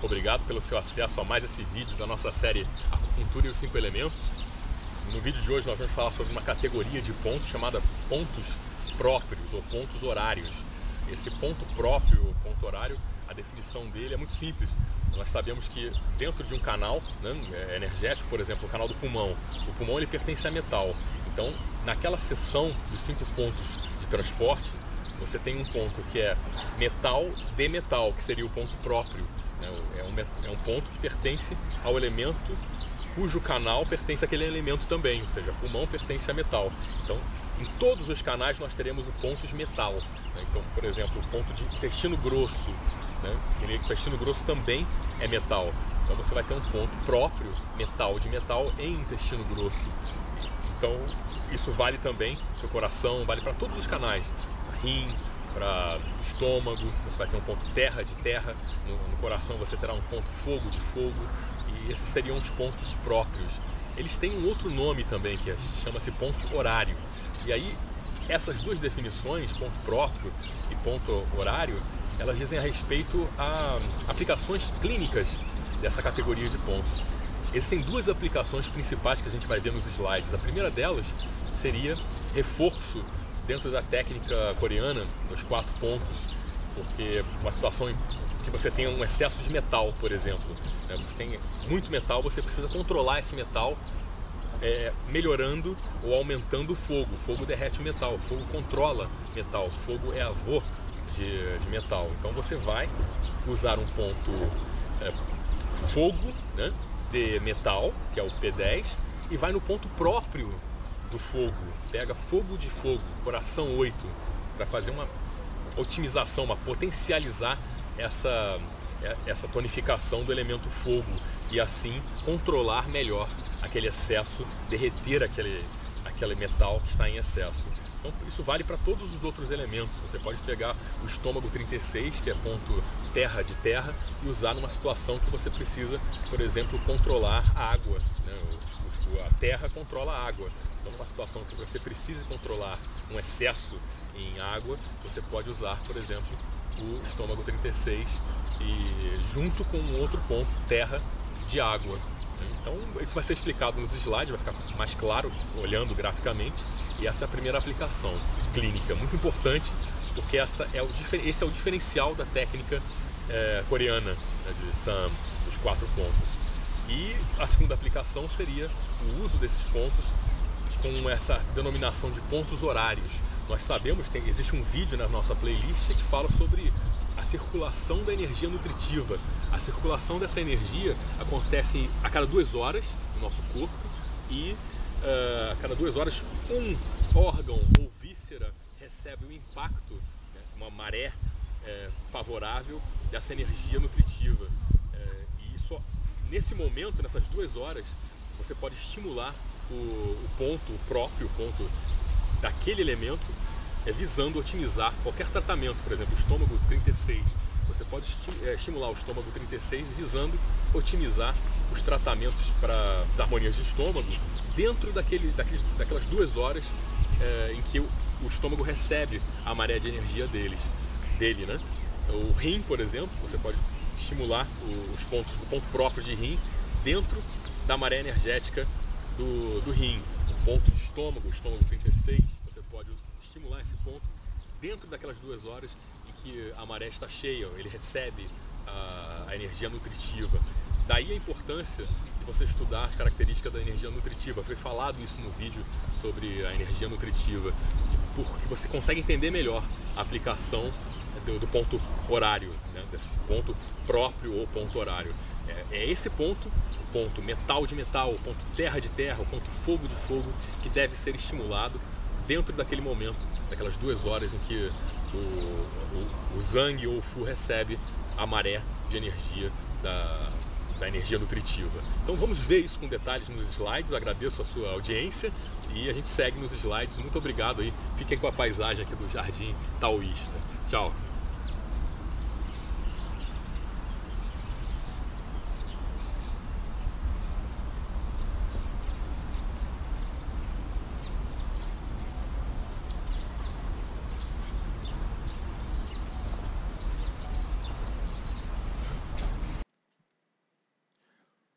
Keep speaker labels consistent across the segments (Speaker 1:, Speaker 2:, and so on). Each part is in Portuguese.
Speaker 1: Obrigado pelo seu acesso a mais esse vídeo da nossa série Acupuntura e os 5 Elementos. No vídeo de hoje nós vamos falar sobre uma categoria de pontos chamada pontos próprios ou pontos horários. Esse ponto próprio, ponto horário, a definição dele é muito simples. Nós sabemos que dentro de um canal, né, energético, por exemplo, o canal do pulmão, o pulmão ele pertence a metal. Então, naquela seção dos 5 pontos de transporte, você tem um ponto que é metal de metal, que seria o ponto próprio. É um ponto que pertence ao elemento cujo canal pertence àquele elemento também, ou seja, pulmão pertence a metal. Então, em todos os canais nós teremos pontos metal. Então, por exemplo, o ponto de intestino grosso, o intestino grosso também é metal. Então você vai ter um ponto próprio, metal de metal, em intestino grosso. Então isso vale também para o coração, vale para todos os canais, para rim, para estômago, você vai ter um ponto terra de terra, no coração você terá um ponto fogo de fogo, e esses seriam os pontos próprios. Eles têm um outro nome também, que chama-se ponto horário. E aí, essas duas definições, ponto próprio e ponto horário, elas dizem a respeito a aplicações clínicas dessa categoria de pontos. Existem duas aplicações principais que a gente vai ver nos slides. A primeira delas seria reforço dentro da técnica coreana, dos 4 pontos, porque uma situação em que você tem um excesso de metal, por exemplo, você tem muito metal, você precisa controlar esse metal, melhorando ou aumentando o fogo. O fogo derrete o metal, o fogo controla metal, o fogo é avô de metal. Então você vai usar um ponto fogo, de metal, que é o P10, e vai no ponto próprio do fogo. Pega fogo de fogo, coração 8, para fazer uma otimização, uma potencializar essa tonificação do elemento fogo e assim controlar melhor aquele excesso, derreter aquele metal que está em excesso. Então isso vale para todos os outros elementos. Você pode pegar o estômago 36, que é ponto terra de terra, e usar numa situação que você precisa, por exemplo, controlar a água. A terra controla a água. Então numa situação que você precise controlar um excesso em água, você pode usar, por exemplo, o estômago 36 e junto com um outro ponto, terra de água. Então isso vai ser explicado nos slides, vai ficar mais claro olhando graficamente, e essa é a primeira aplicação clínica, muito importante, porque esse é o diferencial da técnica coreana, de Sam, dos 4 pontos. E a segunda aplicação seria o uso desses pontos com essa denominação de pontos horários. Nós sabemos, existe um vídeo na nossa playlist que fala sobre a circulação da energia nutritiva. A circulação dessa energia acontece a cada 2 horas no nosso corpo, e a cada 2 horas um órgão ou víscera recebe um impacto, uma maré favorável dessa energia nutritiva. E isso, nesse momento, nessas 2 horas, você pode estimular o ponto próprio, o ponto daquele elemento, visando otimizar qualquer tratamento. Por exemplo, o estômago 36, você pode estimular o estômago 36 visando otimizar os tratamentos para desarmonias de estômago dentro daquelas 2 horas em que o estômago recebe a maré de energia dele. O rim, por exemplo, você pode estimular o ponto próprio de rim dentro da maré energética do rim. O ponto de estômago, o estômago 36, você pode estimular esse ponto dentro daquelas 2 horas em que a maré está cheia, ele recebe a energia nutritiva. Daí a importância de você estudar a característica da energia nutritiva. Foi falado isso no vídeo sobre a energia nutritiva, porque você consegue entender melhor a aplicação do ponto horário, desse ponto próprio ou ponto horário. É esse ponto, o ponto metal de metal, o ponto terra de terra, o ponto fogo de fogo, que deve ser estimulado dentro daquele momento, daquelas 2 horas em que o Zhang ou o Fu recebe a maré de energia da energia nutritiva. Então vamos ver isso com detalhes nos slides. Eu agradeço a sua audiência e a gente segue nos slides. Muito obrigado aí. Fiquem com a paisagem aqui do Jardim Taoísta. Tchau!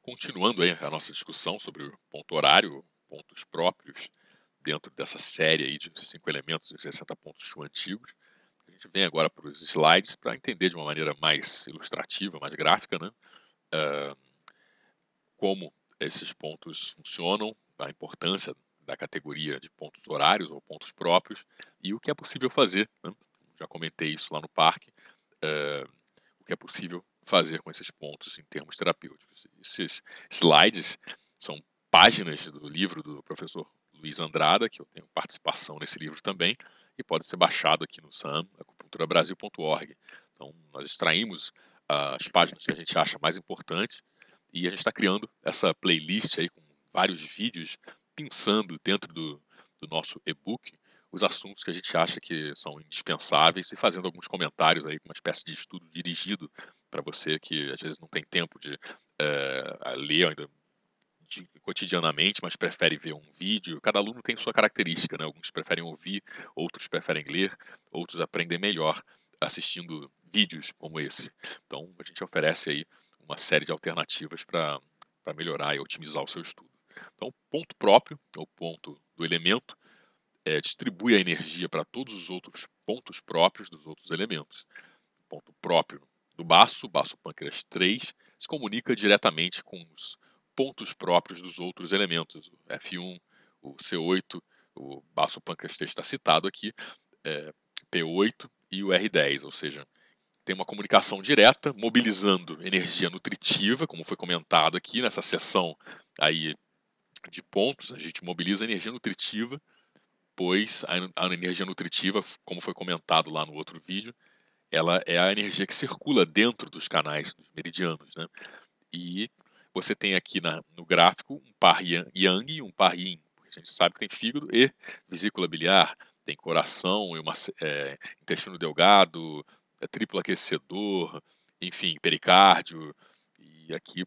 Speaker 1: continuando aí a nossa discussão sobre o ponto horário, pontos próprios, dentro dessa série aí de 5 elementos e 60 pontos antigos. A gente vem agora para os slides para entender de uma maneira mais ilustrativa, mais gráfica, né? Como esses pontos funcionam, a importância da categoria de pontos horários ou pontos próprios e o que é possível fazer, né? Já comentei isso lá no parque, o que é possível fazer com esses pontos em termos terapêuticos. Esses slides são páginas do livro do professor Luiz Andrada, que eu tenho participação nesse livro também, e pode ser baixado aqui no acupunturabrasil.org. Então, nós extraímos as páginas que a gente acha mais importantes e a gente está criando essa playlist aí com vários vídeos pensando dentro do nosso e-book os assuntos que a gente acha que são indispensáveis e fazendo alguns comentários aí, uma espécie de estudo dirigido para você que às vezes não tem tempo de ler ainda cotidianamente, mas prefere ver um vídeo. Cada aluno tem sua característica, né? Alguns preferem ouvir, outros preferem ler, outros aprendem melhor assistindo vídeos como esse. Então, a gente oferece aí uma série de alternativas para melhorar e otimizar o seu estudo. Então, ponto próprio, o ponto do elemento, distribui a energia para todos os outros pontos próprios dos outros elementos. Ponto próprio do baço pâncreas 3, se comunica diretamente com os pontos próprios dos outros elementos, o F1, o C8, o baço pâncreas 3 está citado aqui, P8 e o R10, ou seja, tem uma comunicação direta, mobilizando energia nutritiva, como foi comentado aqui nessa seção aí de pontos, a gente mobiliza energia nutritiva, pois a energia nutritiva, como foi comentado lá no outro vídeo, ela é a energia que circula dentro dos canais dos meridianos, né? E você tem aqui no gráfico um par yang e um par yin. A gente sabe que tem fígado e vesícula biliar, tem coração e intestino delgado, triplo aquecedor, enfim, pericárdio. E aqui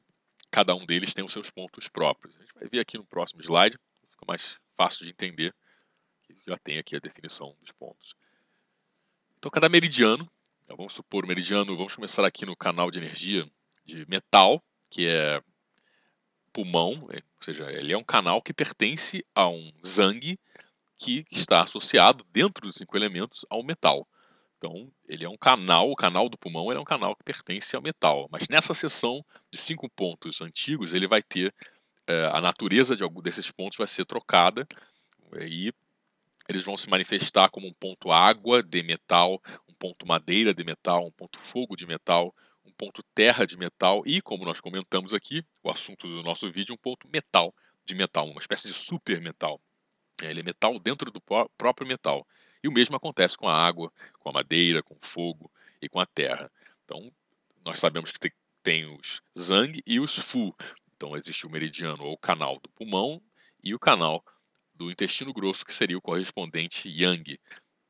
Speaker 1: cada um deles tem os seus pontos próprios. A gente vai ver aqui no próximo slide, fica mais fácil de entender, que já tem aqui a definição dos pontos. Então, cada meridiano, vamos supor o meridiano, vamos começar aqui no canal de energia de metal, que é pulmão, ou seja, ele é um canal que pertence a um zang que está associado dentro dos 5 elementos ao metal. Então, ele é um canal, o canal do pulmão é um canal que pertence ao metal. Mas nessa seção de 5 pontos antigos, ele vai ter, a natureza de algum desses pontos vai ser trocada, e eles vão se manifestar como um ponto água de metal, um ponto madeira de metal, um ponto fogo de metal, um ponto terra de metal e, como nós comentamos aqui, o assunto do nosso vídeo, um ponto metal de metal, uma espécie de super metal. Ele é metal dentro do próprio metal. E o mesmo acontece com a água, com a madeira, com o fogo e com a terra. Então, nós sabemos que tem os Zang e os Fu. Então, existe o meridiano ou canal do pulmão e o canal do intestino grosso, que seria o correspondente Yang.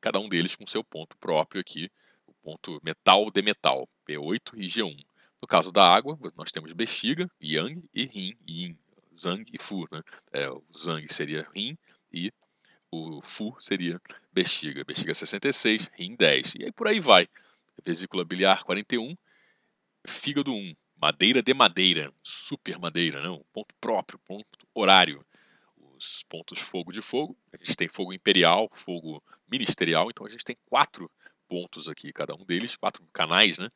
Speaker 1: Cada um deles com seu ponto próprio aqui, o ponto metal de metal, P8 e G1. No caso da água, nós temos bexiga, Yang, e Yin, Yin, Zang e Fu. Né? O Zang seria Yin e o Fu seria bexiga. Bexiga 66, Rim 10. E aí por aí vai. Vesícula biliar 41, fígado 1. Madeira de madeira, super madeira, não? Ponto próprio, ponto horário. Os pontos fogo de fogo. A gente tem fogo imperial, fogo ministerial. Então a gente tem 4 pontos aqui, cada um deles, 4 canais, né?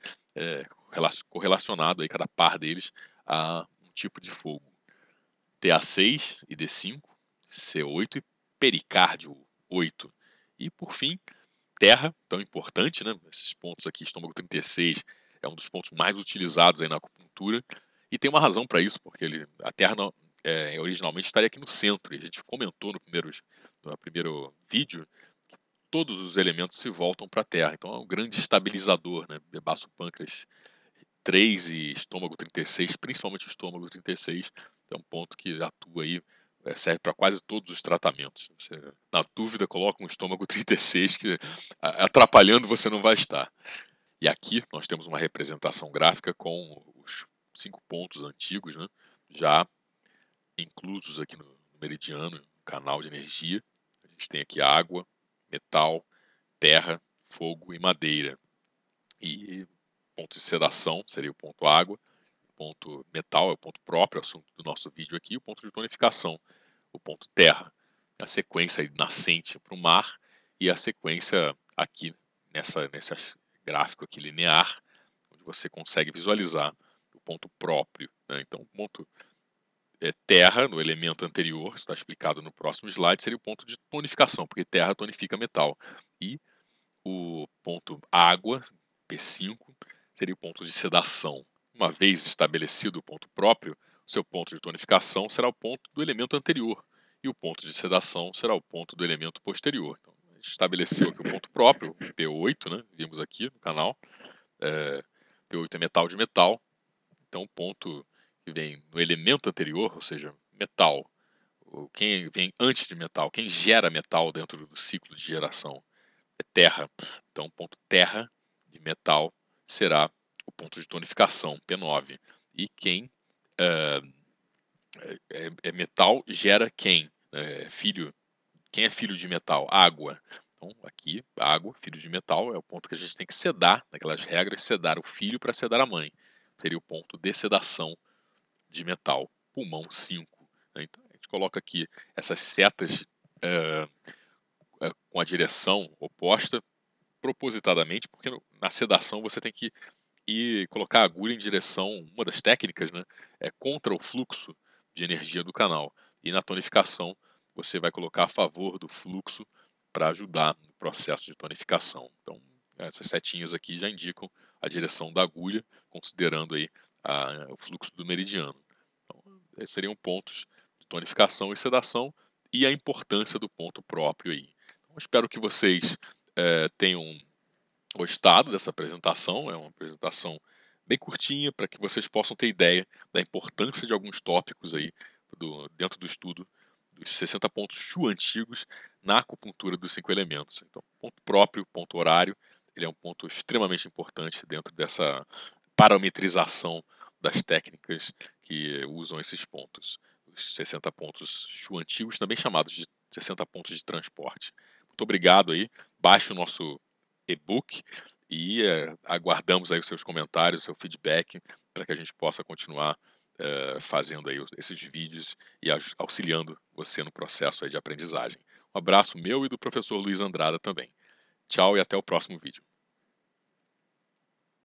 Speaker 1: Correlacionado aí, cada par deles, a um tipo de fogo. TA6 e D5, C8 e pericárdio 8. E por fim, terra, tão importante, né? Esses pontos aqui, estômago 36, é um dos pontos mais utilizados aí na acupuntura. E tem uma razão para isso, porque a terra originalmente estaria aqui no centro. E a gente comentou no primeiro vídeo que todos os elementos se voltam para a terra. Então é um grande estabilizador, né? Baço pâncreas 3 e estômago 36, principalmente o estômago 36, é um ponto que atua aí, serve para quase todos os tratamentos. Você, na dúvida, coloca um estômago 36 que atrapalhando você não vai estar. E aqui nós temos uma representação gráfica com os 5 pontos antigos, né, já inclusos aqui no meridiano, no canal de energia. A gente tem aqui água, metal, terra, fogo e madeira. E ponto de sedação seria o ponto água, ponto metal é o ponto próprio, assunto do nosso vídeo aqui, o ponto de tonificação, o ponto terra, a sequência aí nascente para o mar e a sequência aqui nesse gráfico aqui linear, onde você consegue visualizar o ponto próprio, né? Então, o ponto terra, no elemento anterior, está explicado no próximo slide, seria o ponto de tonificação, porque terra tonifica metal. E o ponto água, P5, seria o ponto de sedação. Uma vez estabelecido o ponto próprio, o seu ponto de tonificação será o ponto do elemento anterior e o ponto de sedação será o ponto do elemento posterior. Então, a gente estabeleceu aqui o ponto próprio, o P8, né? Vimos aqui no canal. P8 é metal de metal, então o ponto que vem no elemento anterior, ou seja, metal, quem vem antes de metal, quem gera metal dentro do ciclo de geração é terra. Então, o ponto terra de metal será o ponto de tonificação, P9. E quem é metal gera quem? Quem é filho de metal? Água. Então, aqui, água, filho de metal, é o ponto que a gente tem que sedar, naquelas regras, sedar o filho para sedar a mãe. Seria o ponto de sedação de metal, pulmão 5. Né? Então, a gente coloca aqui essas setas com a direção oposta, propositadamente, porque na sedação você tem que ir colocar a agulha em direção, uma das técnicas, né, é contra o fluxo de energia do canal. E na tonificação você vai colocar a favor do fluxo para ajudar no processo de tonificação. Então, essas setinhas aqui já indicam a direção da agulha, considerando aí o fluxo do meridiano. Então, esses seriam pontos de tonificação e sedação e a importância do ponto próprio aí. Então, espero que vocês tenham gostado dessa apresentação. É uma apresentação bem curtinha para que vocês possam ter ideia da importância de alguns tópicos aí dentro do estudo dos 60 pontos Shu antigos na acupuntura dos 5 elementos. Então, ponto próprio, ponto horário, ele é um ponto extremamente importante dentro dessa parametrização das técnicas que usam esses pontos. Os 60 pontos Shu antigos, também chamados de 60 pontos de transporte. Muito obrigado aí. Baixe o nosso e-book e aguardamos aí os seus comentários, o seu feedback, para que a gente possa continuar fazendo aí esses vídeos e auxiliando você no processo aí de aprendizagem. Um abraço meu e do professor Luiz Andrada também. Tchau e até o próximo vídeo.